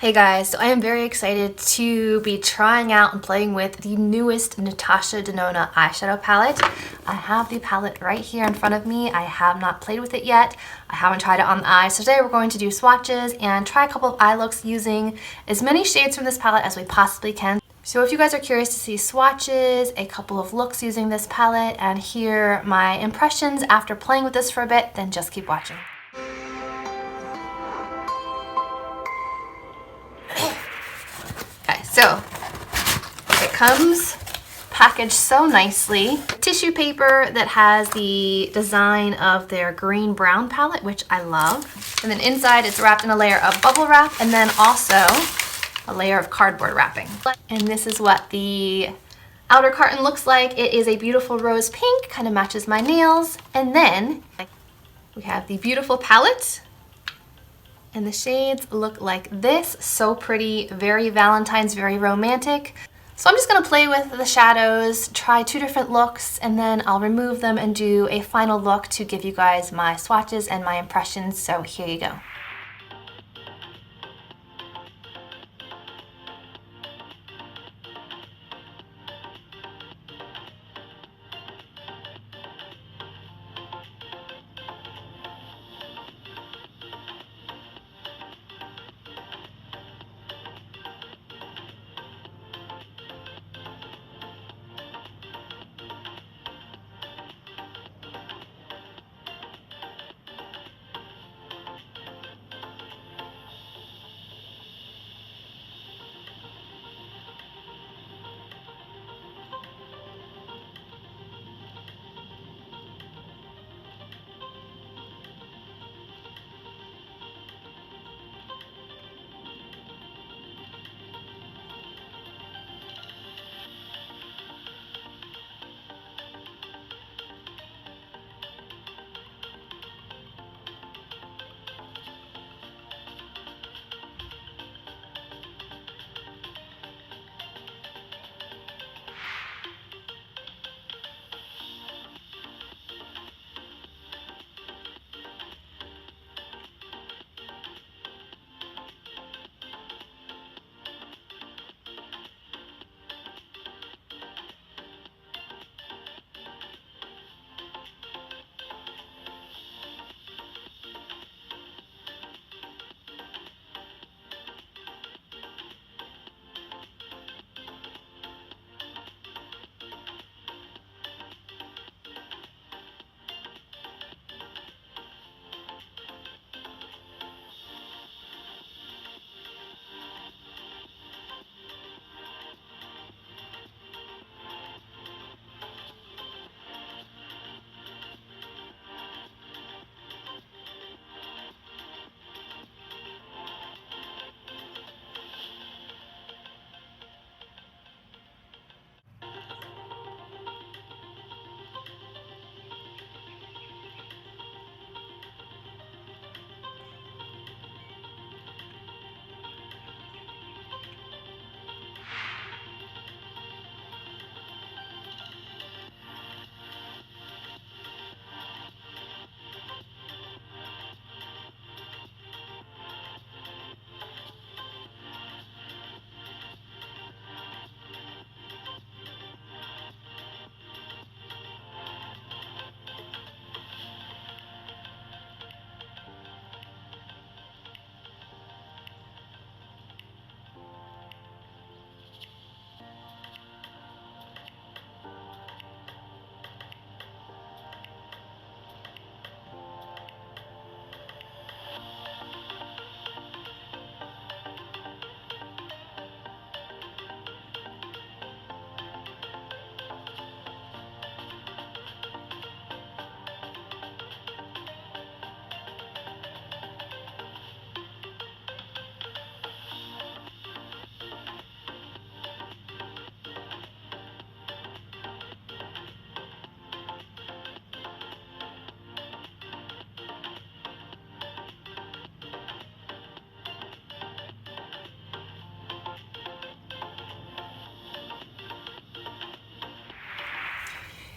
Hey guys, so I am very excited to be trying out and playing with the newest Natasha Denona eyeshadow palette. I have the palette right here in front of me. I have not played with it yet. I haven't tried it on the eyes. So today we're going to do swatches and try a couple of eye looks using as many shades from this palette as we possibly can. So if you guys are curious to see swatches, a couple of looks using this palette, and hear my impressions after playing with this for a bit, then just keep watching. Okay, so it comes packaged so nicely. Tissue paper that has the design of their green-brown palette, which I love. And then inside it's wrapped in a layer of bubble wrap and then also a layer of cardboard wrapping. And this is what the outer carton looks like. It is a beautiful rose pink, kind of matches my nails. And then we have the beautiful palette. And the shades look like this. So pretty, very Valentine's, very romantic. So I'm just gonna play with the shadows, try two different looks, and then I'll remove them and do a final look to give you guys my swatches and my impressions. So here you go.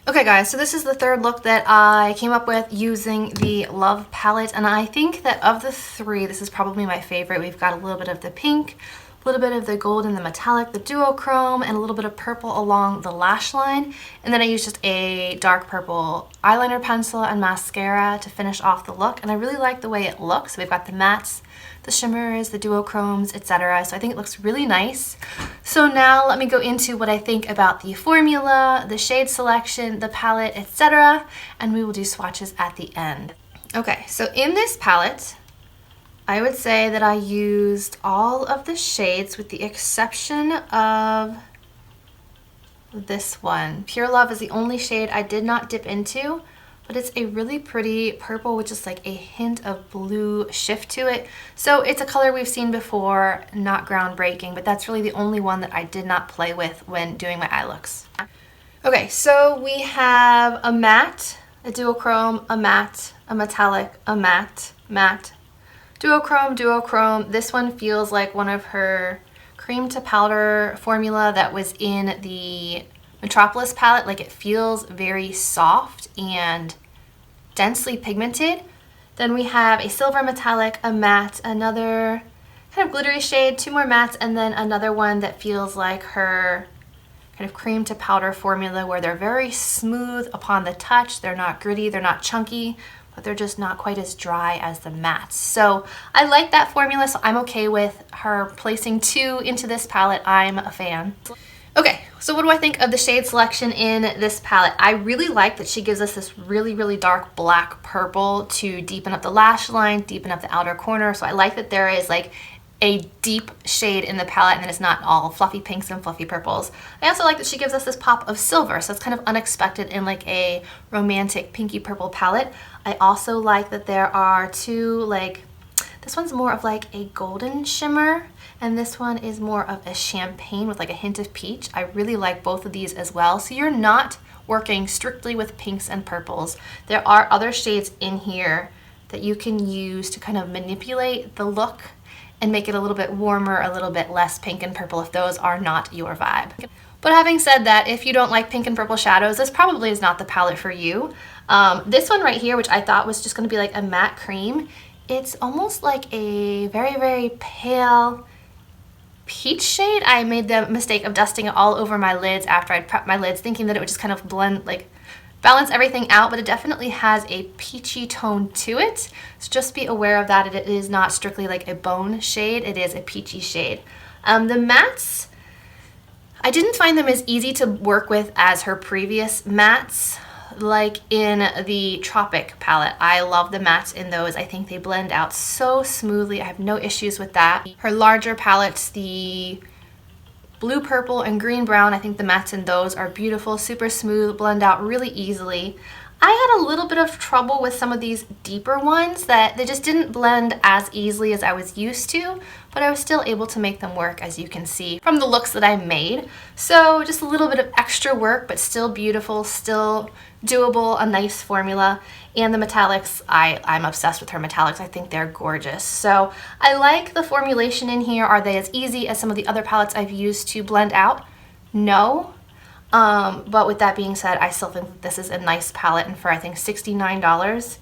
Okay guys, so this is the third look that I came up with using the Love Palette, and I think that of the three, this is probably my favorite. We've got a little bit of the pink, a little bit of the gold and the metallic, the duochrome, and a little bit of purple along the lash line. And then I used just a dark purple eyeliner pencil and mascara to finish off the look, and I really like the way it looks. We've got the mattes, the shimmers, the duochromes, etc. So I think it looks really nice. So now let me go into what I think about the formula, the shade selection, the palette, etc. And we will do swatches at the end. Okay, so in this palette, I would say that I used all of the shades with the exception of this one. Pure Love is the only shade I did not dip into, but it's a really pretty purple with just like a hint of blue shift to it. So it's a color we've seen before, not groundbreaking, but that's really the only one that I did not play with when doing my eye looks. Okay, so we have a matte, a duochrome, a matte, a metallic, a matte, matte, duochrome, duochrome. This one feels like one of her cream to powder formula that was in the Metropolis palette. Like, it feels very soft and densely pigmented. Then we have a silver metallic, a matte, another kind of glittery shade, two more mattes, and then another one that feels like her kind of cream to powder formula, where they're very smooth upon the touch. They're not gritty, they're not chunky, but they're just not quite as dry as the mattes. So I like that formula, so I'm okay with her placing two into this palette. I'm a fan. Okay, so what do I think of the shade selection in this palette? I really like that she gives us this really, really dark black purple to deepen up the lash line, deepen up the outer corner. So I like that there is like a deep shade in the palette and then it's not all fluffy pinks and fluffy purples. I also like that she gives us this pop of silver, so it's kind of unexpected in like a romantic pinky purple palette. I also like that there are two, like, this one's more of like a golden shimmer and this one is more of a champagne with like a hint of peach. I really like both of these as well. So you're not working strictly with pinks and purples. There are other shades in here that you can use to kind of manipulate the look and make it a little bit warmer, a little bit less pink and purple if those are not your vibe. But having said that, if you don't like pink and purple shadows, this probably is not the palette for you. This one right here, which I thought was just gonna be like a matte cream, it's almost like a very, very pale peach shade. I made the mistake of dusting it all over my lids after I'd prepped my lids, thinking that it would just kind of blend, like balance everything out, but it definitely has a peachy tone to it. So just be aware of that. It is not strictly like a bone shade, it is a peachy shade. The mattes, I didn't find them as easy to work with as her previous mattes. Like in the Tropic palette, I love the mattes in those. I think they blend out so smoothly. I have no issues with that. Her larger palettes, the blue, purple, and green brown, I think the mattes in those are beautiful, super smooth, blend out really easily. I had a little bit of trouble with some of these deeper ones that they just didn't blend as easily as I was used to, but I was still able to make them work, as you can see from the looks that I made. So just a little bit of extra work, but still beautiful, still doable, a nice formula. And the metallics, I'm obsessed with her metallics. I think they're gorgeous. So I like the formulation in here. Are they as easy as some of the other palettes I've used to blend out? No. But with that being said, I still think that this is a nice palette, and for I think $69,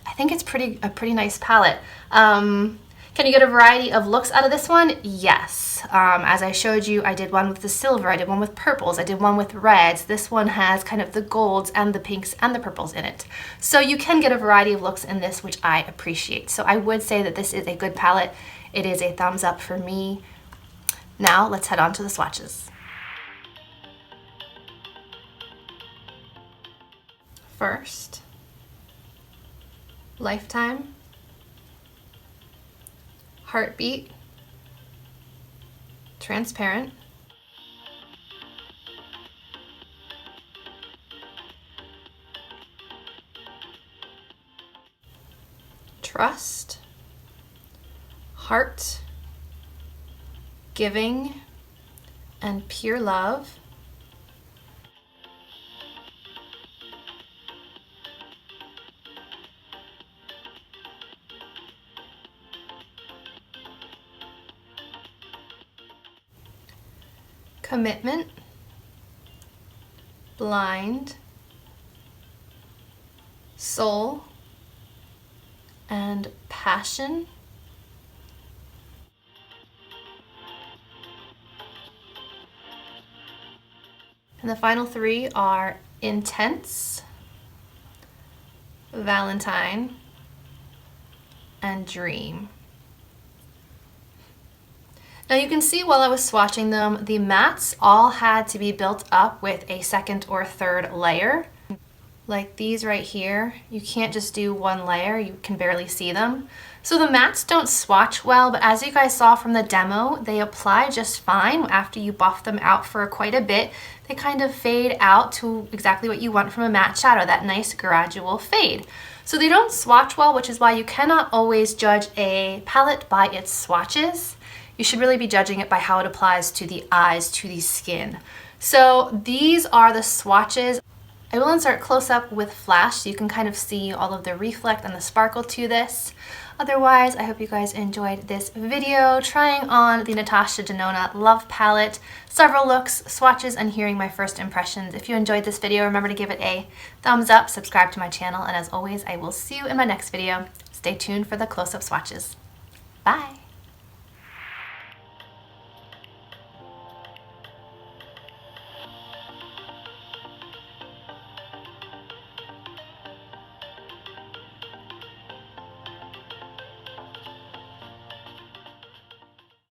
I think it's a pretty nice palette. Can you get a variety of looks out of this one? Yes. As I showed you, I did one with the silver, I did one with purples, I did one with reds. This one has kind of the golds and the pinks and the purples in it. So you can get a variety of looks in this, which I appreciate. So I would say that this is a good palette. It is a thumbs up for me. Now let's head on to the swatches. First, Lifetime, Heartbeat, Transparent, Trust, Heart, Giving, and Pure Love. Commitment, Blind, Soul and Passion. And the final three are Intense, Valentine, and Dream. Now you can see while I was swatching them, the mattes all had to be built up with a second or third layer. Like these right here, you can't just do one layer, you can barely see them. So the mattes don't swatch well, but as you guys saw from the demo, they apply just fine after you buff them out for quite a bit. They kind of fade out to exactly what you want from a matte shadow, that nice gradual fade. So they don't swatch well, which is why you cannot always judge a palette by its swatches. You should really be judging it by how it applies to the eyes, to the skin. So these are the swatches. I will insert close up with flash so you can kind of see all of the reflect and the sparkle to this. Otherwise, I hope you guys enjoyed this video trying on the Natasha Denona Love Palette, several looks, swatches, and hearing my first impressions. If you enjoyed this video, remember to give it a thumbs up, subscribe to my channel, and as always, I will see you in my next video. Stay tuned for the close-up swatches.